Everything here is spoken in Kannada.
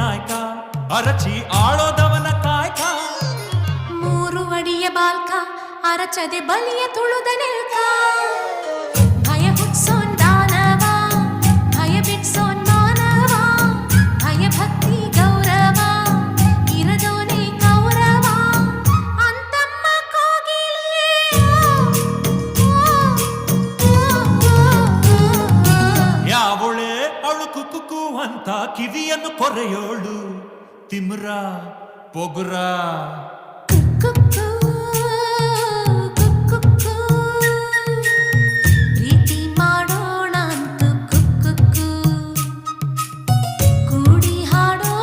ನಾಯಕ ಅರಚಿ ಆಳೋದವನ ಕಾಯಕ ಮೂರು ಅಡಿಯ ಬಾಲ್ಕ ಅರಚದೆ ಬಲಿಯ ತುಳುದ ನಿಲ್ಕ ಭಯ ಹುಟ್ಸೋನ್ ದಾನವ ಭಯ ಬಿಟ್ಸೋನ್ ಮಾನವ ಭಯ ಭಕ್ತಿ ಗೌರವ ಇರದೋನೆ ಕೌರವ ಅಂತಮ್ಮ ಕೋಗಿಲೆ ಯಾವಳೆ ಅಳುಕು ಕುಕು ಅಂತ ಕಿವಿಯನ್ನು ಕೊರೆಯೋಳು ತಿಮ್ರ ಪೊಗುರ ಕುಕ್ಕು